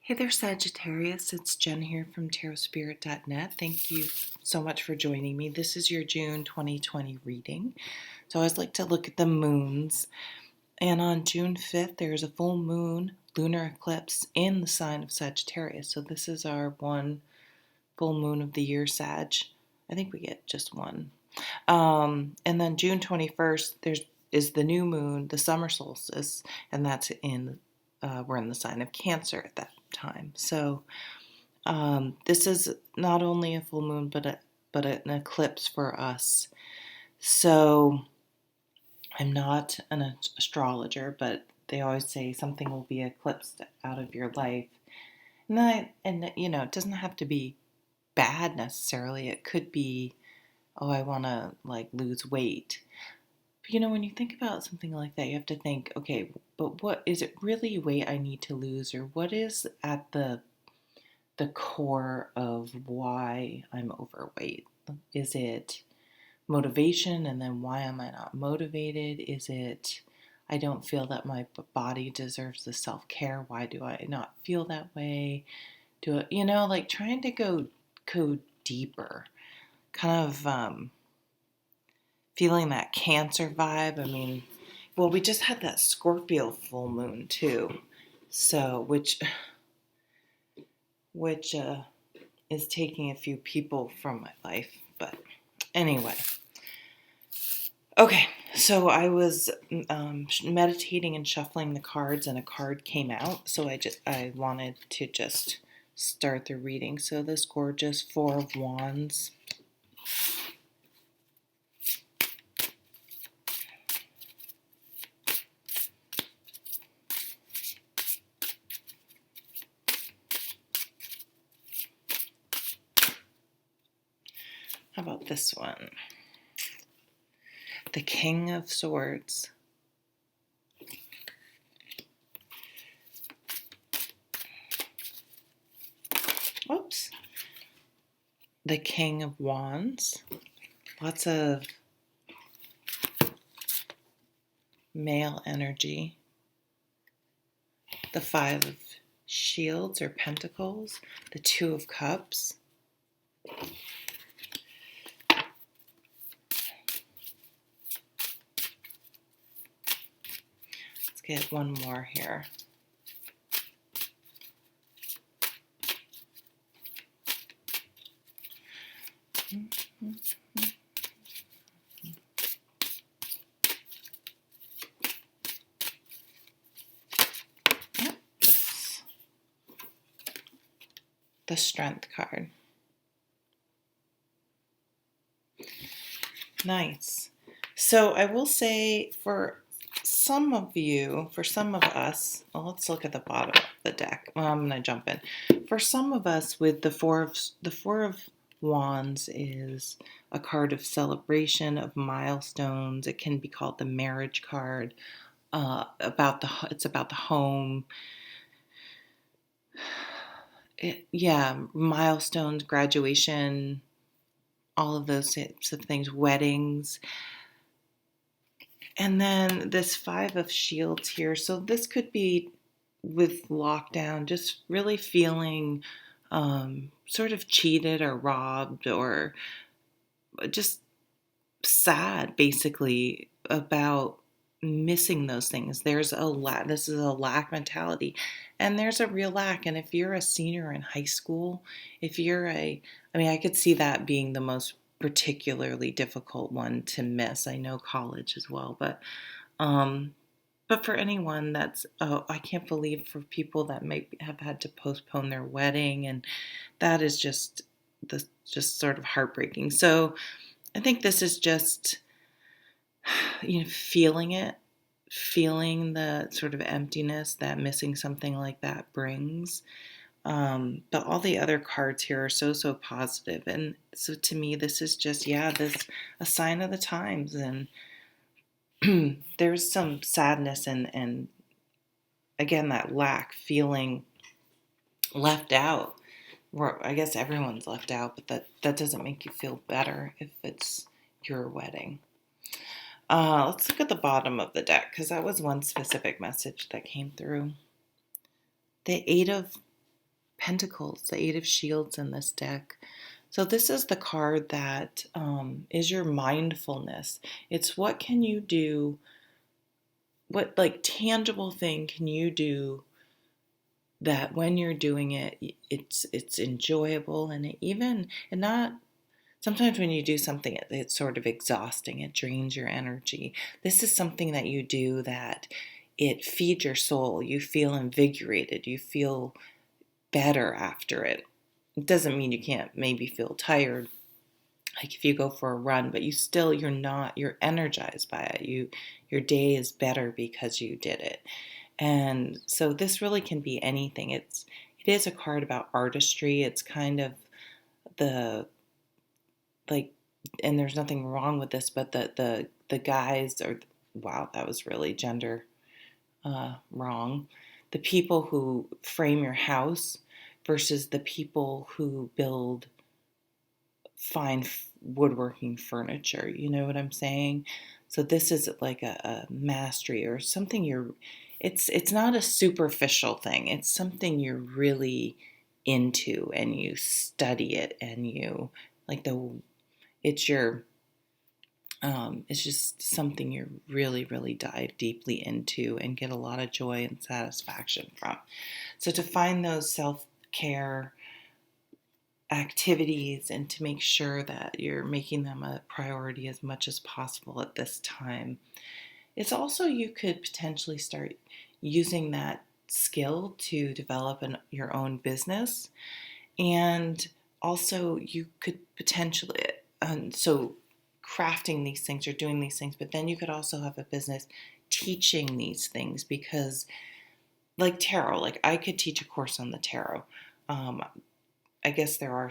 Hey there, Sagittarius. It's Jen here from tarotspirit.net. Thank you so much for joining me. This is your June 2020 reading. So I always like to look at the moons. And on June 5th, there's a full moon lunar eclipse in the sign of Sagittarius. So this is our one full moon of the year, Sag. I think we get just one. And then June 21st, is the new moon, the summer solstice, and that's we're in the sign of Cancer at that time. So this is not only a full moon, but an eclipse for us. So I'm not an astrologer, but they always say something will be eclipsed out of your life, and it doesn't have to be bad necessarily. It could be, oh, I want to lose weight. But when you think about something like that, you have to think, okay, but what is it really weight I need to lose, or what is at the core of why I'm overweight? Is it motivation, and then why am I not motivated? Is it I don't feel that my body deserves the self-care? Why do I not feel that way? Trying to go deeper, kind of feeling that Cancer vibe. We just had that Scorpio full moon too, so which is taking a few people from my life. But anyway, okay. So I was meditating and shuffling the cards, and a card came out. So I wanted to just start the reading. So this gorgeous Four of Wands. How about this one? The King of Swords. Oops. The King of Wands. Lots of male energy. The Five of Shields or Pentacles. The Two of Cups. Get one more here. Yep. The Strength card. Nice. So I will say for some of us, well, let's look at the bottom of the deck. Well, I'm going to jump in. For some of us, with the Four of Wands is a card of celebration, of milestones. It can be called the marriage card. It's about the home. Milestones, graduation, all of those types of things, weddings. And then this Five of Shields here. So this could be with lockdown, just really feeling sort of cheated or robbed, or just sad, basically, about missing those things. There's a lack. This is a lack mentality, and there's a real lack. And if you're a senior in high school, I could see that being the most particularly difficult one to miss. I know college as well, but for anyone that's, I can't believe for people that may have had to postpone their wedding, and that is just sort of heartbreaking. So I think this is just, feeling it, feeling the sort of emptiness that missing something like that brings. But all the other cards here are so positive. And so to me, this is just, this a sign of the times. And there's some sadness and again, that lack, feeling left out. I guess everyone's left out, but that doesn't make you feel better if it's your wedding. Let's look at the bottom of the deck, because that was one specific message that came through. The Eight of Pentacles, the Eight of Shields in this deck. So this is the card that is your mindfulness. It's what can you do, what like tangible thing can you do that when you're doing it, it's enjoyable, and and not, sometimes when you do something, it's sort of exhausting, it drains your energy. This is something that you do that it feeds your soul. You feel invigorated, you feel better after it. It doesn't mean you can't maybe feel tired, like if you go for a run, but you're energized by it. Your day is better because you did it. And so this really can be anything. It is a card about artistry. It's kind of the like, and there's nothing wrong with this, but the guys are, wow, that was really gender wrong. The people who frame your house versus the people who build fine woodworking furniture. You know what I'm saying? So this is like a mastery or something it's not a superficial thing. It's something you're really into and you study it and you like it's your it's just something you really, really dive deeply into and get a lot of joy and satisfaction from. So to find those self-care activities and to make sure that you're making them a priority as much as possible at this time. It's also, you could potentially start using that skill to develop your own business. And also you could potentially, so crafting these things or doing these things, but then you could also have a business teaching these things, because like tarot, like I could teach a course on the tarot. I guess there are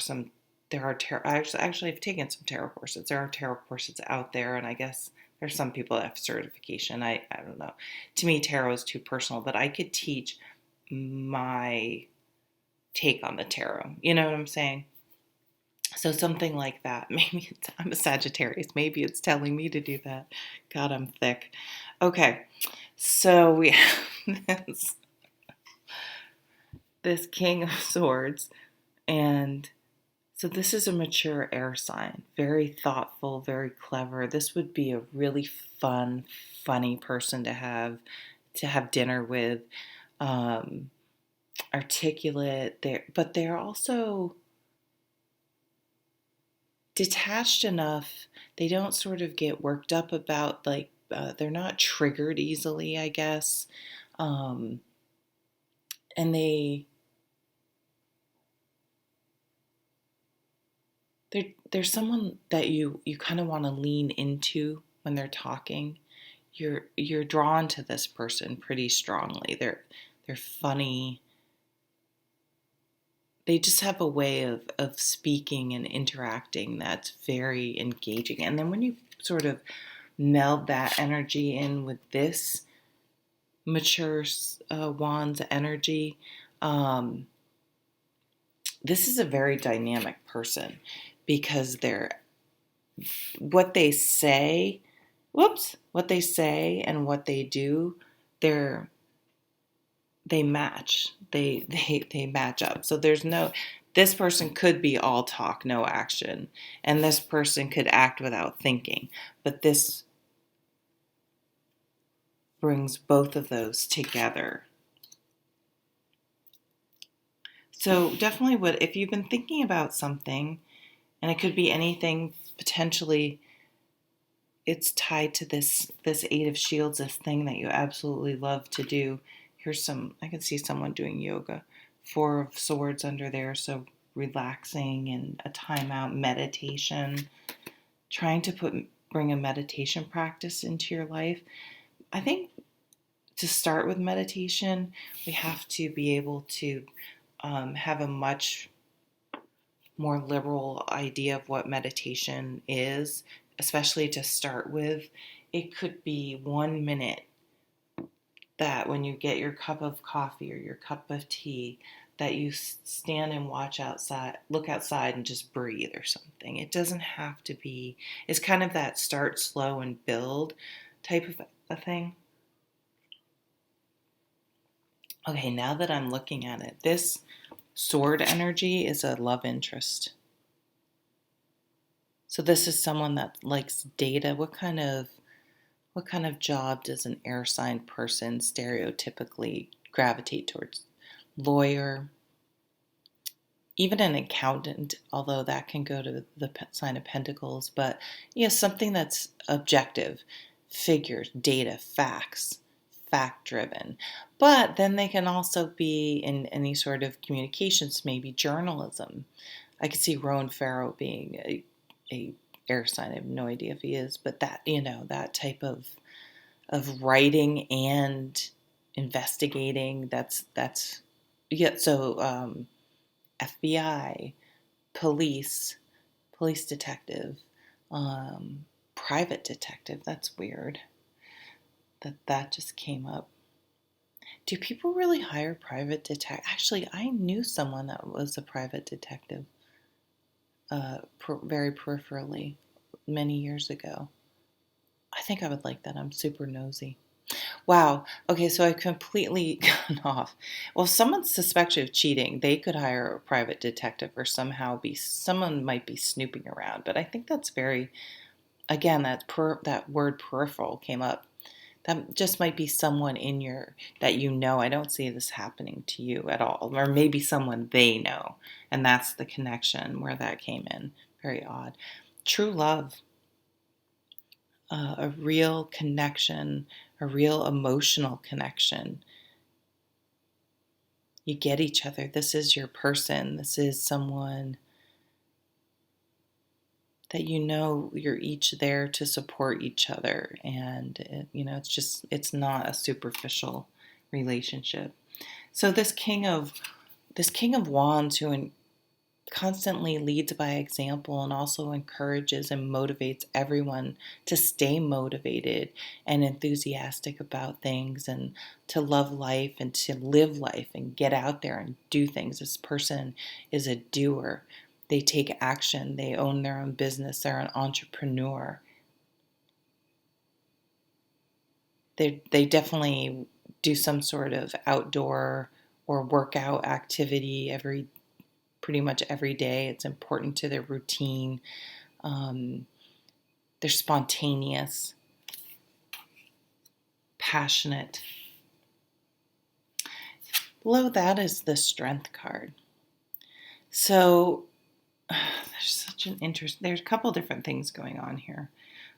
tarot, I actually have taken some tarot courses. There are tarot courses out there, and I guess there's some people that have certification. I don't know. To me, tarot is too personal, but I could teach my take on the tarot. You know what I'm saying? So something like that. Maybe I'm a Sagittarius. Maybe it's telling me to do that. God, I'm thick. Okay, so we have this King of Swords, and so this is a mature air sign, very thoughtful, very clever. This would be a really funny person to have dinner with. Articulate, but they're also detached enough. They don't sort of get worked up about they're not triggered easily, I guess. And they're someone that you kind of want to lean into when they're talking. You're drawn to this person pretty strongly. They're funny. They just have a way of speaking and interacting that's very engaging. And then when you sort of meld that energy in with this mature wand's energy, this is a very dynamic person, because what they say and what they do, they match. They match up. So this person could be all talk, no action, and this person could act without thinking. But this brings both of those together. So definitely if you've been thinking about something, and it could be anything, potentially it's tied to this Eight of Shields, this thing that you absolutely love to do. I can see someone doing yoga. Four of Swords under there, so relaxing and a timeout, meditation, trying to bring a meditation practice into your life. I think to start with meditation, we have to be able to have a much more liberal idea of what meditation is, especially to start with. It could be 1 minute that when you get your cup of coffee or your cup of tea, that you stand and look outside and just breathe or something. It doesn't have to be, it's kind of that start slow and build type of a thing. Okay, now that I'm looking at it, this sword energy is a love interest. So this is someone that likes data. What kind of job does an air sign person stereotypically gravitate towards? Lawyer, even an accountant, although that can go to the sign of pentacles, but something that's objective, figures, data, facts, fact driven. But then they can also be in any sort of communications, maybe journalism. I could see Rowan Farrow being a air sign. I have no idea if he is, but that type of writing and investigating. That's yeah. So FBI, police detective, private detective. That's weird that just came up. Do people really hire private detective? Actually, I knew someone that was a private detective, very peripherally, many years ago. I think I would like that. I'm super nosy. Wow. Okay, so I completely gone off. Well, if someone suspects you of cheating, they could hire a private detective or someone might be snooping around. But I think that's very, again, that word peripheral came up. That just might be someone that you know. I don't see this happening to you at all. Or maybe someone they know. And that's the connection where that came in. Very odd. True love. A real connection, a real emotional connection. You get each other. This is your person. This is someone that you're each there to support each other. And, it's not a superficial relationship. So this King of Wands who constantly leads by example and also encourages and motivates everyone to stay motivated and enthusiastic about things and to love life and to live life and get out there and do things. This person is a doer. They take action. They own their own business. They're an entrepreneur. They definitely do some sort of outdoor or workout activity pretty much every day. It's important to their routine. They're spontaneous, passionate. Below that is the Strength card. So there's a couple different things going on here.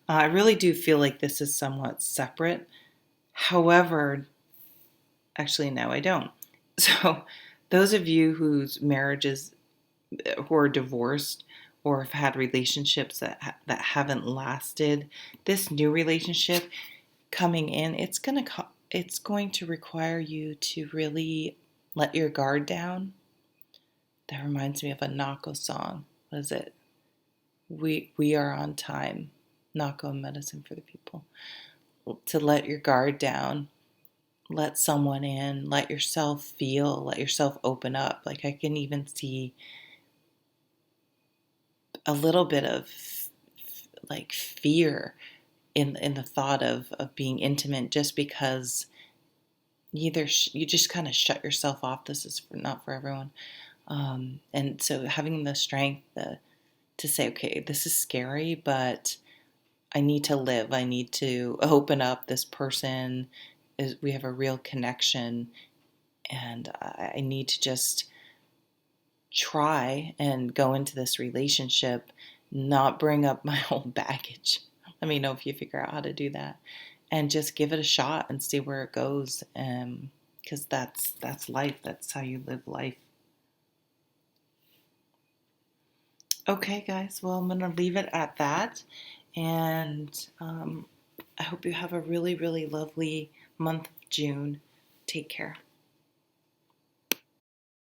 I really do feel like this is somewhat separate. However, actually, no, I don't. So those of you whose marriages, who are divorced or have had relationships that haven't lasted, this new relationship coming in, it's going to require you to really let your guard down. That reminds me of a Nako song. What is it? We are on time. Nako medicine for the people. To let your guard down. Let someone in. Let yourself feel. Let yourself open up. Like I can even see a little bit of like fear in the thought of being intimate, just because you just kind of shut yourself off. This is not for everyone. And so having the strength to say, okay, this is scary, but I need to live. I need to open up. This person we have a real connection, and I need to just try and go into this relationship, not bring up my old baggage. Let me know if you figure out how to do that, and just give it a shot and see where it goes. Because that's life. That's how you live life. Okay, guys. Well, I'm gonna leave it at that, and I hope you have a really, really lovely month of June. Take care.